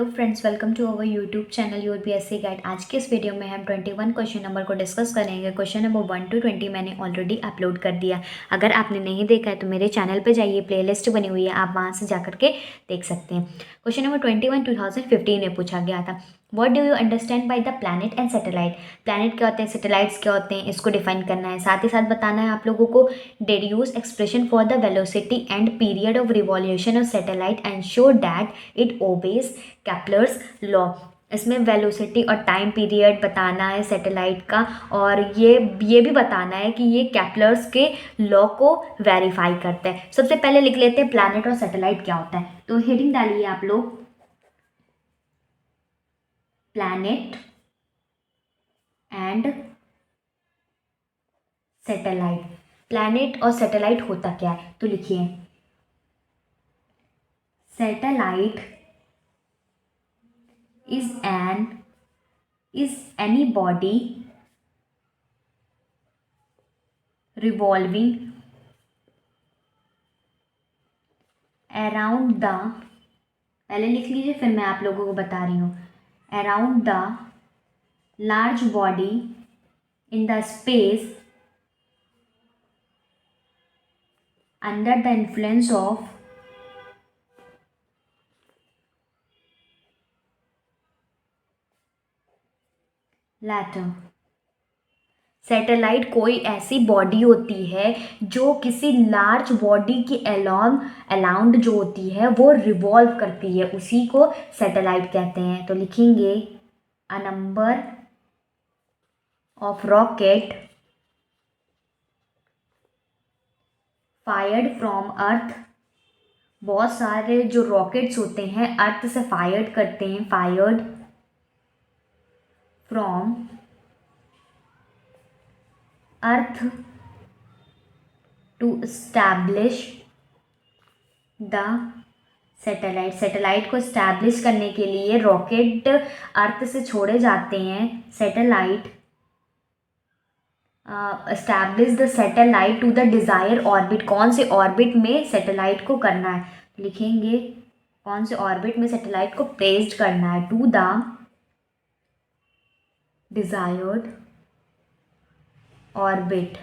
Hello friends, welcome to our YouTube channel your BSc guide. आज के इस video में हम 21 क्वेश्चन नंबर को डिस्कस करेंगे। क्वेश्चन नंबर 1 to 20 मैंने ऑलरेडी अपलोड कर दिया। अगर आपने नहीं देखा है तो मेरे चैनल पे जाइए, प्लेलिस्ट बनी हुई है, आप वहाँ से जा करके देख सकते हैं। क्वेश्चन नंबर 21 2015 में पूछा गया था, what do you understand by the planet and satellite. Planet क्या होते हैं, सैटेलाइट्स क्या होते हैं, इसको डिफाइन करना है। साथ ही साथ बताना है आप लोगों को deduce expression for the velocity and period of revolution of satellite and show that it obeys Kepler's law. इसमें वेलोसिटी और टाइम पीरियड बताना है सैटेलाइट का, और ये भी बताना है कि ये कैप्लर्स के लॉ को वेरीफाई करता है। सबसे पहले लिख लेते हैं प्लैनेट और सैटेलाइट क्या होता है। तो हेडिंग डालिए आप लोग, प्लैनेट एंड सैटेलाइट। प्लैनेट और सैटेलाइट होता क्या है, तो लिखिए satellite is any body revolving around the, पहले लिख लीजिए फिर मैं आप लोगों को बता रही हूँ, around the large body in the space under the influence of latter। Satellite कोई ऐसी बॉडी होती है जो किसी लार्ज बॉडी के अलाउंड जो होती है वो रिवॉल्व करती है, उसी को सैटेलाइट कहते हैं। तो लिखेंगे a number of rocket fired from Earth. बहुत सारे जो रॉकेट्स होते हैं अर्थ से फायर्ड करते हैं, fired from earth to establish the satellite. Satellite को एस्टैब्लिश करने के लिए रॉकेट अर्थ से छोड़े जाते हैं। Satellite establish the satellite to the desire orbit. कौन से ऑर्बिट में सैटेलाइट को करना है, लिखेंगे कौन से ऑर्बिट में सैटेलाइट को प्लेस्ड करना है, to the desired orbit.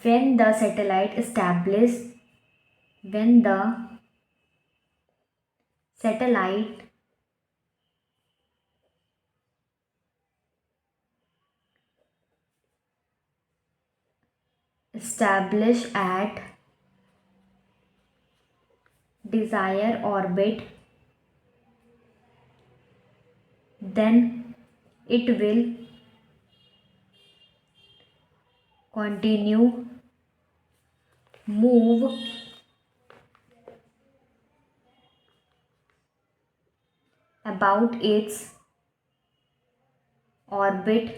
when the satellite established when the satellite established at desired orbit, then it will continue move about its orbit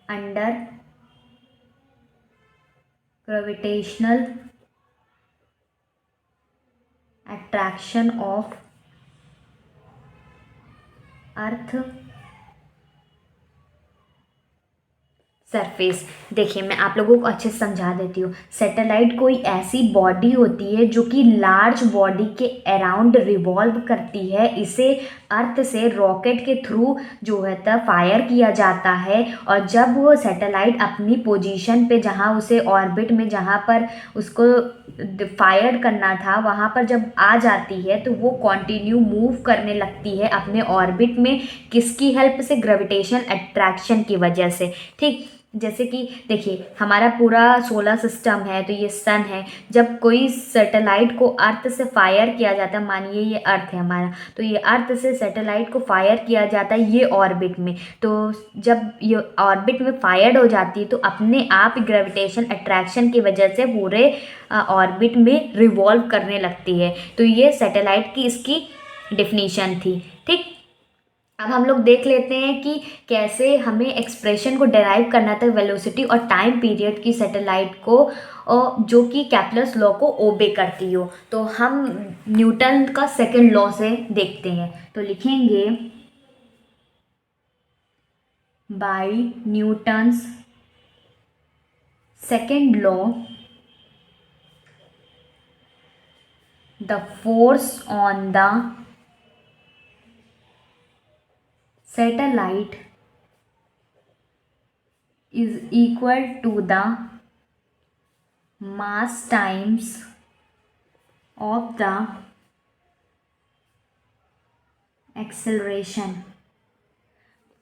under gravitational attraction of earth surface. देखिए मैं आप लोगों को अच्छे से समझा देती हूँ। सैटेलाइट कोई ऐसी बॉडी होती है जो कि लार्ज बॉडी के अराउंड रिवॉल्व करती है। इसे अर्थ से रॉकेट के थ्रू जो है तो फायर किया जाता है, और जब वो सैटेलाइट अपनी पोजीशन पे, जहाँ उसे ऑर्बिट में जहाँ पर उसको फायर करना था वहाँ पर जब आ जाती है तो वो कंटिन्यू मूव करने लगती है अपने ऑर्बिट में। किसकी हेल्प से, ग्रेविटेशनल अट्रैक्शन की वजह से। ठीक, जैसे कि देखिए हमारा पूरा सोलर सिस्टम है, तो ये सन है। जब कोई सैटेलाइट को अर्थ से फायर किया जाता है, मानिए ये अर्थ है हमारा, तो ये अर्थ से सैटेलाइट को फायर किया जाता है ये ऑर्बिट में। तो जब ये ऑर्बिट में फायर्ड हो जाती है तो अपने आप ग्रेविटेशन अट्रैक्शन की वजह से पूरे ऑर्बिट में रिवॉल्व करने लगती है। तो ये सैटेलाइट की इसकी डिफिनीशन थी। ठीक, अब हम लोग देख लेते हैं कि कैसे हमें एक्सप्रेशन को डेराइव करना था वेलोसिटी और टाइम पीरियड की सैटेलाइट को, और जो कि कैप्लर्स लॉ को ओबे करती हो। तो हम न्यूटन का सेकंड लॉ से देखते हैं। तो लिखेंगे by Newton's second law the force on the satellite is equal to the mass times of the acceleration।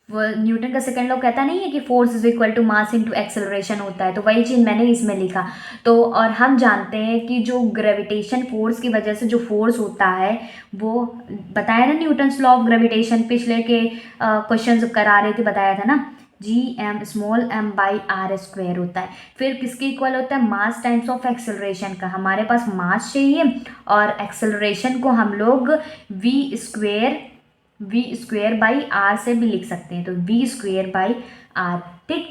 वो न्यूटन का सेकंड लॉ कहता नहीं है कि force is equal to mass into acceleration होता है, तो वही चीज़ मैंने इसमें लिखा। तो और हम जानते हैं कि जो ग्रेविटेशन फोर्स की वजह से जो फोर्स होता है वो बताया ना, न्यूटन्स लॉ ऑफ ग्रेविटेशन पिछले के क्वेश्चन करा रहे थे, बताया था ना, Gm/m/r² होता है। फिर किसके इक्वल होता है? मास टाइम्स ऑफ एक्सेलरेशन का। हमारे पास मास चाहिए और एक्सेलरेशन को हम लोग v² से भी लिख सकते हैं, तो v²/r। ठीक,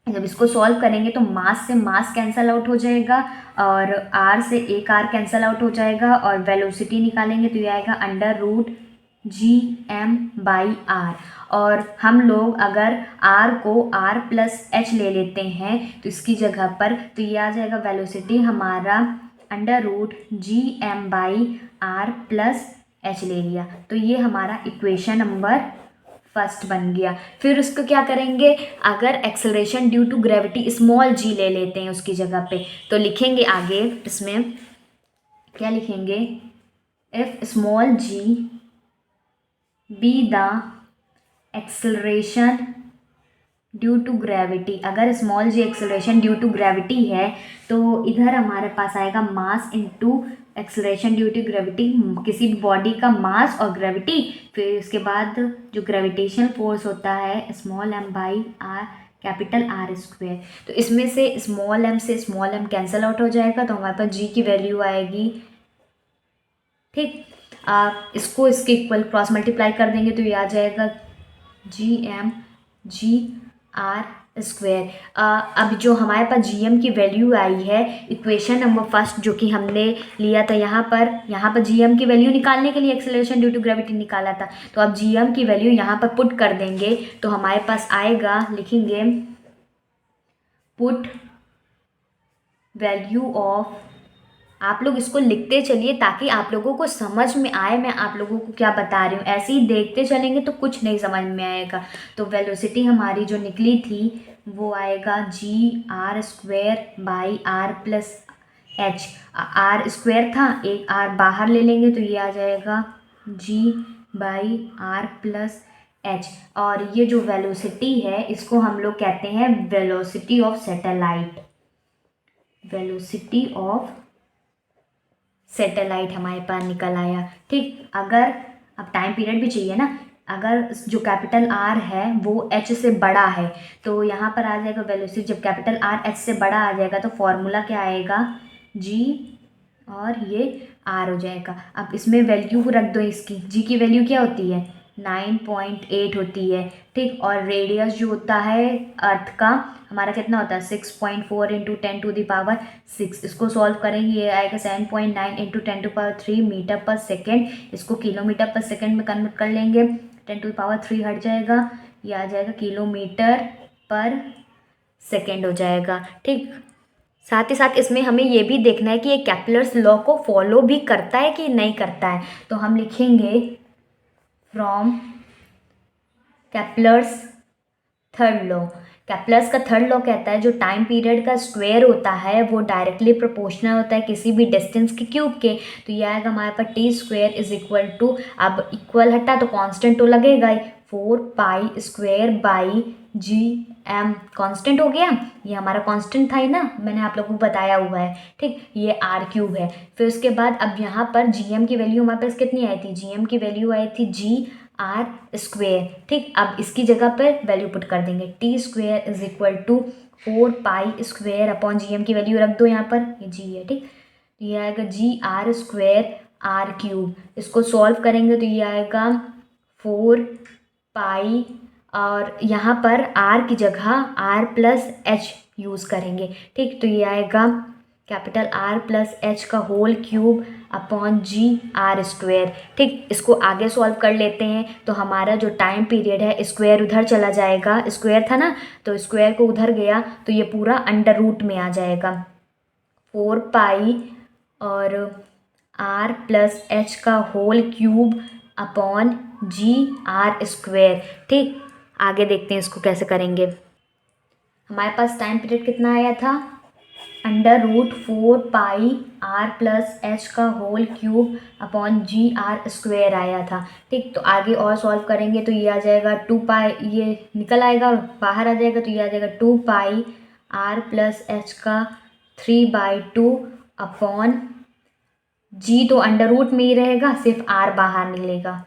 जब इसको सॉल्व करेंगे तो मास से मास कैंसल आउट हो जाएगा और r से एक r कैंसल आउट हो जाएगा और वेलोसिटी निकालेंगे तो ये आएगा √Gm/r। और हम लोग अगर r को r+h ले लेते हैं तो इसकी जगह पर, तो ये आ जाएगा वेलोसिटी हमारा √Gm/r+h ले लिया, तो ये हमारा इक्वेशन नंबर फर्स्ट बन गया। फिर उसको क्या करेंगे, अगर acceleration due to gravity small g ले लेते हैं उसकी जगह पे, तो लिखेंगे आगे इसमें क्या लिखेंगे, if small g be the acceleration due to gravity. अगर small g acceleration due to gravity है तो इधर हमारे पास आएगा mass into acceleration due to gravity, किसी भी बॉडी का मास और ग्रेविटी, फिर उसके बाद जो ग्रेविटेशनल फोर्स होता है स्मॉल m/r कैपिटल R²। तो इसमें से स्मॉल m से स्मॉल m कैंसल आउट हो जाएगा, तो हमारे पास g की वैल्यू आएगी। ठीक, इसको इसके इक्वल क्रॉस मल्टीप्लाई कर देंगे तो ये आ जाएगा Gm/r²। अब जो हमारे पास Gm की वैल्यू आई है इक्वेशन नंबर फर्स्ट जो कि हमने लिया था, यहाँ पर Gm की वैल्यू निकालने के लिए एक्सेलरेशन ड्यू टू ग्रेविटी निकाला था, तो अब Gm की वैल्यू यहाँ पर पुट कर देंगे तो हमारे पास आएगा, लिखेंगे पुट वैल्यू ऑफ, आप लोग इसको लिखते चलिए ताकि आप लोगों को समझ में आए मैं आप लोगों को क्या बता रही हूँ, ऐसे ही देखते चलेंगे तो कुछ नहीं समझ में आएगा। तो वेलोसिटी हमारी जो निकली थी वो आएगा Gr²/r+h। r² था, एक r बाहर ले लेंगे तो ये आ जाएगा G/r+h। और ये जो वेलोसिटी है इसको हम लोग कहते हैं velocity of satellite. Velocity of satellite हमारे पास निकल आया। ठीक, अगर अब टाइम पीरियड भी चाहिए ना, अगर जो कैपिटल R है वो h से बड़ा है तो यहाँ पर आ जाएगा वेलोसिटी, जब कैपिटल R h से बड़ा आ जाएगा तो फॉर्मूला क्या आएगा, g और ये r हो जाएगा। अब इसमें वैल्यू रख दो, इसकी g की वैल्यू क्या होती है 9.8 होती है। ठीक, और रेडियस जो होता है अर्थ का हमारा कितना होता है 6.4 × 10⁻⁶। इसको सॉल्व करेंगे ये आएगा 7.9 × 10⁻³ मीटर पर सेकेंड। इसको किलोमीटर पर सेकेंड में कन्वर्ट कर लेंगे, 10⁻³ हट जाएगा, ये आ जाएगा किलोमीटर पर सेकेंड हो जाएगा। ठीक, साथ ही साथ इसमें हमें ये भी देखना है कि ये केपलर्स लॉ को फॉलो भी करता है कि नहीं करता है, तो हम लिखेंगे from Kepler's third law. Kepler's का थर्ड लॉ कहता है जो टाइम पीरियड का स्क्वायर होता है वो डायरेक्टली प्रोपोर्शनल होता है किसी भी डिस्टेंस के क्यूब के। तो ये आएगा हमारे पास t², अब इक्वल हटा तो कांस्टेंट तो लगेगा ही, 4π²/Gm कांस्टेंट हो गया, ये हमारा कांस्टेंट था ही ना, मैंने आप लोगों को बताया हुआ है। ठीक, ये r³ है। फिर उसके बाद अब यहाँ पर Gm की वैल्यू हमारे पास कितनी आई थी, Gm की वैल्यू आई थी Gr²। ठीक, अब इसकी जगह पर वैल्यू पुट कर देंगे, t² 4π² Gm की वैल्यू रख दो यहाँ पर, ये G है। ठीक, तो ये आएगा Gr²r³। इसको सॉल्व करेंगे तो ये आएगा 4π और यहाँ पर r की जगह r+h यूज़ करेंगे। ठीक, तो ये आएगा कैपिटल R+h का होल क्यूब अपॉन Gr²। ठीक, इसको आगे सॉल्व कर लेते हैं तो हमारा जो टाइम पीरियड है स्क्वायर उधर चला जाएगा, स्क्वायर था ना तो स्क्वायर को उधर गया तो ये पूरा अंडर रूट में आ जाएगा, 4π और आर प्लस एच का whole cube upon G R square. ठीक, आगे देखते हैं इसको कैसे करेंगे। हमारे पास टाइम पीरियड कितना आया था, √4 पाई आर प्लस एच का whole cube upon G R square आया था। ठीक, तो आगे और सॉल्व करेंगे तो ये आ जाएगा 2 पाई, ये निकल आएगा बाहर आ जाएगा, तो ये आ जाएगा 2 पाई आर प्लस एच का 3/2 अपॉन जी, तो अंडर रूट में ही रहेगा, सिर्फ आर बाहर निकलेगा।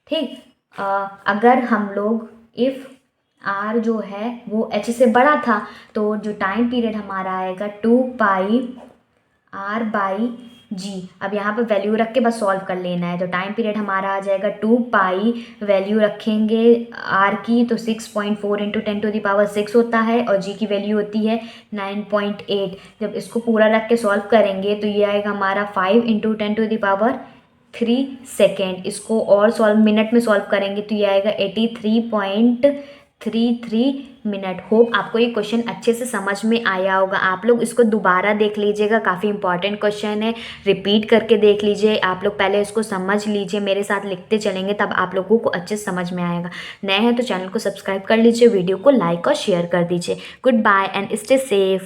ठीक, अगर हम लोग इफ़ आर जो है वो एच से बड़ा था तो जो टाइम पीरियड हमारा आएगा 2 पाई आर बाई जी। अब यहाँ पर वैल्यू रख के बस सॉल्व कर लेना है। तो टाइम पीरियड हमारा आ जाएगा 2 पाई, वैल्यू रखेंगे आर की तो 6.4 इंटू 10⁻6 होता है और जी की वैल्यू होती है 9.8। जब इसको पूरा रख के सॉल्व करेंगे तो ये आएगा हमारा 5 इंटू 10⁻3 सेकेंड। इसको और सॉल्व मिनट में सॉल्व करेंगे तो ये आएगा 83.33 मिनट। होप आपको ये क्वेश्चन अच्छे से समझ में आया होगा। आप लोग इसको दोबारा देख लीजिएगा, काफ़ी इंपॉर्टेंट क्वेश्चन है, रिपीट करके देख लीजिए। आप लोग पहले इसको समझ लीजिए, मेरे साथ लिखते चलेंगे तब आप लोगों को अच्छे से समझ में आएगा। नए हैं तो चैनल को सब्सक्राइब कर लीजिए, वीडियो को लाइक और शेयर कर दीजिए। Goodbye and stay safe.